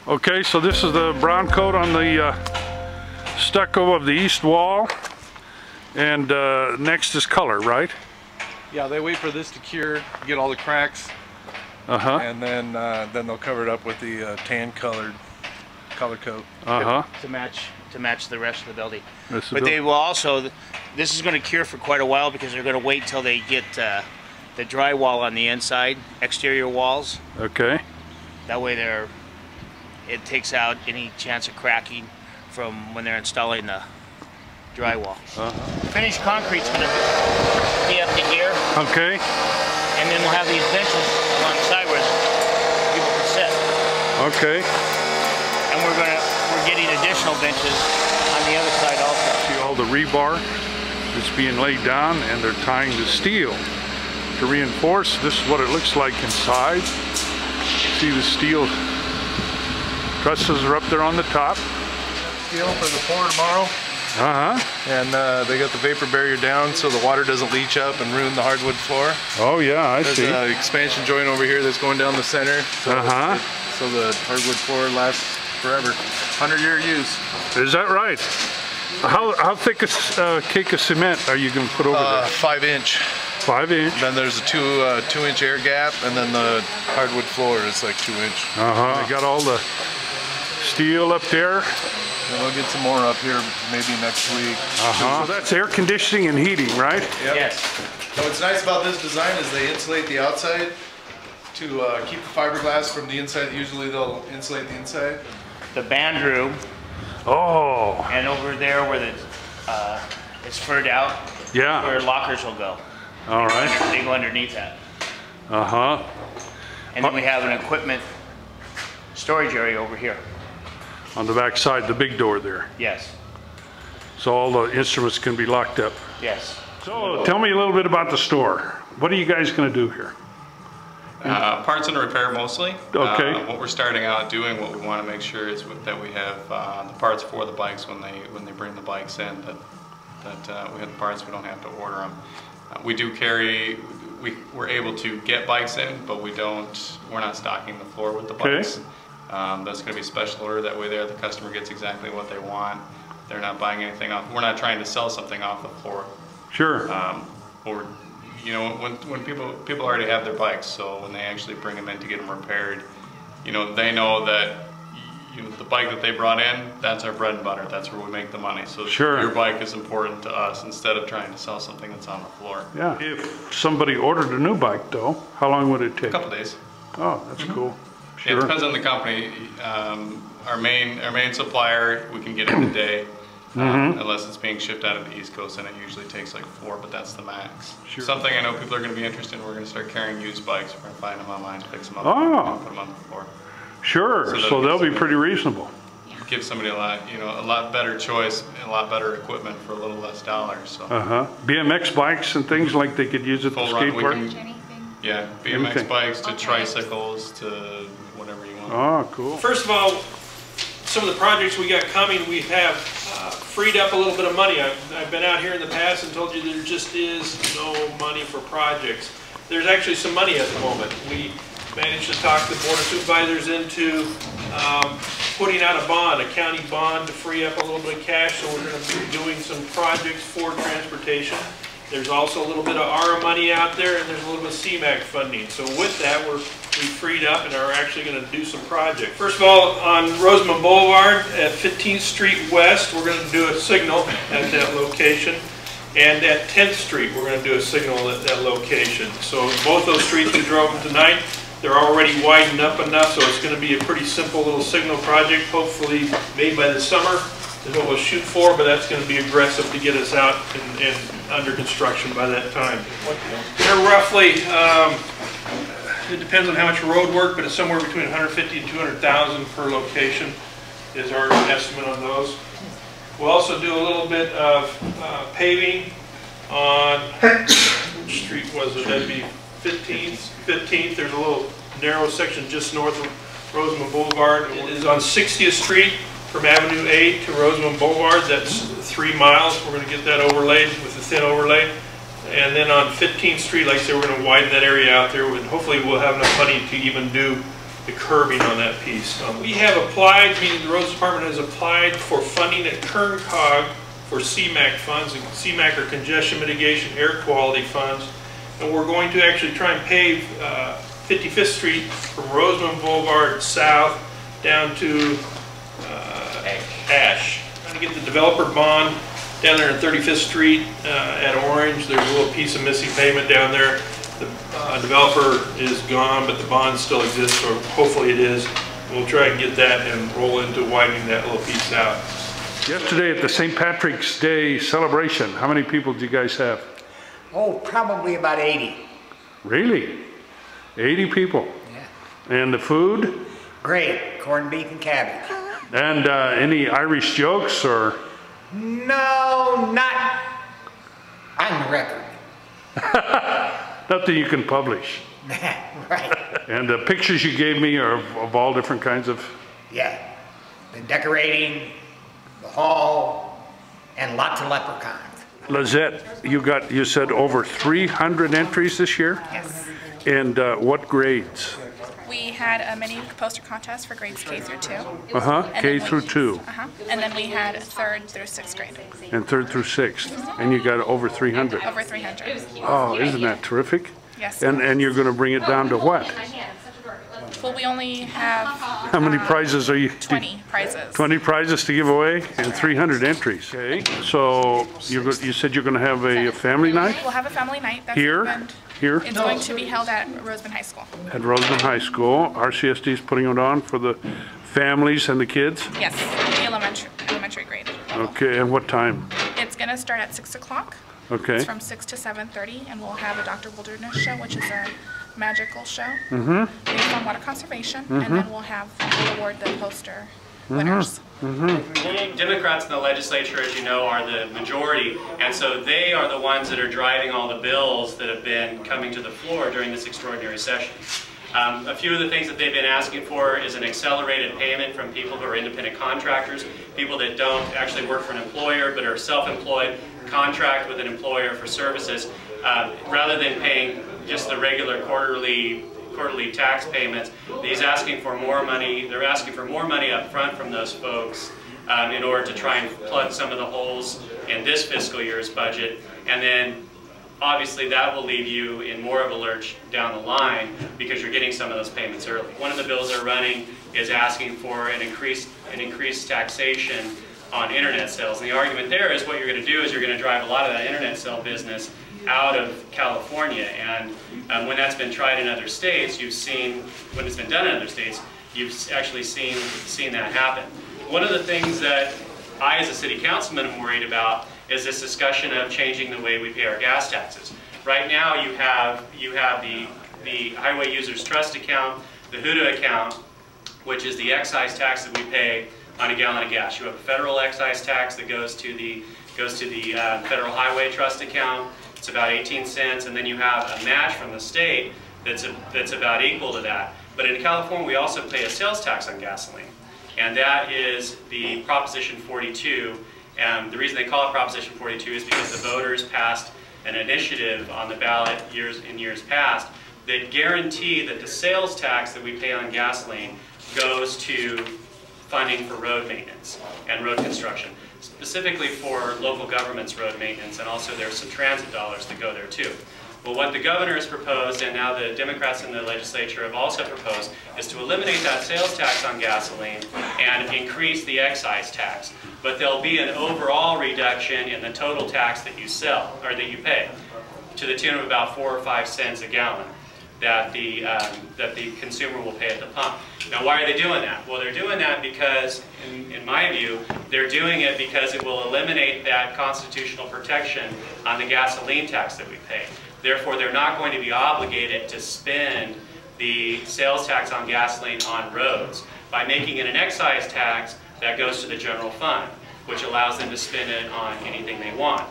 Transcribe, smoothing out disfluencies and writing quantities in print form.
Okay, so this is the brown coat on the stucco of the east wall, and next is color, right? Yeah, they wait for this to cure, get all the cracks, and then they'll cover it up with the tan color coat. To match the rest of the building. But they will also, this is going to cure for quite a while because they're going to wait till they get the drywall on the inside, exterior walls. Okay. That way it takes out any chance of cracking from when they're installing the drywall. Finished concrete's going to be up to here. Okay. And then we'll have these benches alongside where people can sit. Okay. And we're getting additional benches on the other side also. See all the rebar that's being laid down, and they're tying the steel to reinforce. This is what it looks like inside. See the steel trusses are up there on the top. Steel for the floor tomorrow. And they got the vapor barrier down so the water doesn't leach up and ruin the hardwood floor. Oh yeah, I see. There's an expansion joint over here that's going down the center. So, so the hardwood floor lasts forever. 100-year use. Is that right? How thick a cake of cement are you going to put over there? 5-inch. 5-inch. Then there's a 2-inch air gap, and then the hardwood floor is like 2-inch. They got all the steel up there. And we'll get some more up here maybe next week. So that's air conditioning and heating, right? Yep. Yes. So what's nice about this design is they insulate the outside to keep the fiberglass from the inside. Usually they'll insulate the inside. The band room. Oh. And over there where it's furred out. Yeah. Where lockers will go. All right. They go underneath that. And then we have an equipment storage area over here. On the back side, the big door there. Yes. So all the instruments can be locked up. Yes. So tell me a little bit about the store. What are you guys going to do here? Parts and repair mostly. Okay. What we're starting out doing, what we want to make sure is that we have the parts for the bikes when they bring the bikes in. That we have the parts, we don't have to order them. We do carry. We're able to get bikes in, but we're not stocking the floor with the bikes. Okay. That's going to be a special order. That way, the customer gets exactly what they want. They're not buying anything off. We're not trying to sell something off the floor. Sure. Or, you know, when people already have their bikes, so when they actually bring them in to get them repaired, you know, they know that the bike that they brought in, that's our bread and butter. That's where we make the money. So your bike is important to us instead of trying to sell something that's on the floor. Yeah. If somebody ordered a new bike, though, how long would it take? A couple days. Oh, that's cool. Sure. It depends on the company. Our main supplier, we can get in a day, unless it's being shipped out of the East Coast, and it usually takes like 4, but that's the max. Sure. Something I know people are going to be interested in. We're going to start carrying used bikes. We're going to find them online, fix them up, and put them on the floor. Sure. So they'll be pretty reasonable. Give somebody a lot better choice, and a lot better equipment for a little less dollars. So. BMX bikes and things like they could use at the skate park. Yeah, BMX bikes to tricycles to whatever you want. Oh, cool. First of all, some of the projects we got coming, we have freed up a little bit of money. I've been out here in the past and told you there just is no money for projects. There's actually some money at the moment. We managed to talk the Board of Supervisors into putting out a bond, a county bond, to free up a little bit of cash, so we're going to be doing some projects for transportation. There's also a little bit of ARA money out there, and there's a little bit of CMAQ funding. So with that, we freed up and are actually going to do some projects. First of all, on Rosamond Boulevard at 15th Street West, we're going to do a signal at that location. And at 10th Street, we're going to do a signal at that location. So both those streets we drove them tonight, they're already widened up enough, so it's going to be a pretty simple little signal project, hopefully made by the summer. Is what we'll shoot for, but that's going to be aggressive to get us out and under construction by that time. They're roughly, it depends on how much road work, but it's somewhere between 150 and 200,000 per location is our estimate on those. We'll also do a little bit of paving on, which street was it? That'd be 15th. There's a little narrow section just north of Rosamond Boulevard. It is on 60th Street. From Avenue 8 to Rosamond Boulevard, that's 3 miles. We're going to get that overlaid with a thin overlay. And then on 15th Street, like I said, we're going to widen that area out there. And hopefully we'll have enough money to even do the curbing on that piece. We have applied, meaning the roads department has applied for funding at Kern COG for CMAC funds, and CMAC are congestion mitigation air quality funds, and we're going to actually try and pave 55th Street from Rosamond Boulevard south down to Ash. Trying to get the developer bond down there in 35th Street at Orange. There's a little piece of missing pavement down there. The developer is gone, but the bond still exists, so hopefully it is. We'll try and get that and roll into widening that little piece out. Yesterday at the St. Patrick's Day celebration, how many people did you guys have? Oh, probably about 80. Really? 80 people? Yeah. And the food? Great, corned beef and cabbage. And any Irish jokes or? No, not on the record. Nothing you can publish. Right. And the pictures you gave me are of all different kinds of? Yeah, the decorating, the hall, and lots of leprechauns. Lizette, you said over 300 entries this year? Yes. And what grades? We had a mini poster contest for grades K through 2. K through 2. And then we had 3rd through 6th grade. And 3rd through 6th. And you got over 300. Over 300. Oh, isn't that terrific? Yes. And you're going to bring it down to what? Well, we only have How many prizes are you? 20 prizes. 20 prizes to give away and 300 entries. Okay. So you said you're going to have a family night? We'll have a family night. That's Here? opened. Here? It's going to be held at Rosamond High School. At Rosamond High School. RCSD is putting it on for the families and the kids? Yes, the elementary grade. Okay, and what time? It's going to start at 6 o'clock. Okay. It's from 6 to 7:30, and we'll have a Dr. Wilderness show, which is a magical show based on water conservation, and then we'll award the poster winners. Democrats in the legislature, as you know, are the majority, and so they are the ones that are driving all the bills that have been coming to the floor during this extraordinary session. A few of the things that they've been asking for is an accelerated payment from people who are independent contractors, people that don't actually work for an employer but are self-employed, contract with an employer for services, rather than paying just the regular quarterly tax payments. He's asking for more money. They're asking for more money up front from those folks in order to try and plug some of the holes in this fiscal year's budget, and then obviously that will leave you in more of a lurch down the line because you're getting some of those payments early. One of the bills they're running is asking for an increased taxation on internet sales. And the argument there is what you're going to do is you're going to drive a lot of that internet sale business out of California. And when that's been tried in other states, when it's been done in other states, you've actually seen that happen. One of the things that I, as a city councilman, am worried about is this discussion of changing the way we pay our gas taxes. Right now, you have the Highway Users Trust account, the HUDA account, which is the excise tax that we pay on a gallon of gas. You have a federal excise tax that goes to the Federal Highway Trust account. It's about 18 cents, and then you have a match from the state that's about equal to that. But in California, we also pay a sales tax on gasoline, and that is the Proposition 42. And the reason they call it Proposition 42 is because the voters passed an initiative on the ballot in years past that guarantee that the sales tax that we pay on gasoline goes to funding for road maintenance and road construction, specifically for local government's road maintenance, and also there's some transit dollars that go there too. Well, what the governor has proposed, and now the Democrats in the legislature have also proposed, is to eliminate that sales tax on gasoline and increase the excise tax. But there'll be an overall reduction in the total tax that you sell, or that you pay, to the tune of about 4 or 5 cents a gallon that the consumer will pay at the pump. Now, why are they doing that? Well, they're doing that because, in my view, they're doing it because it will eliminate that constitutional protection on the gasoline tax that we pay. Therefore, they're not going to be obligated to spend the sales tax on gasoline on roads by making it an excise tax that goes to the general fund, which allows them to spend it on anything they want.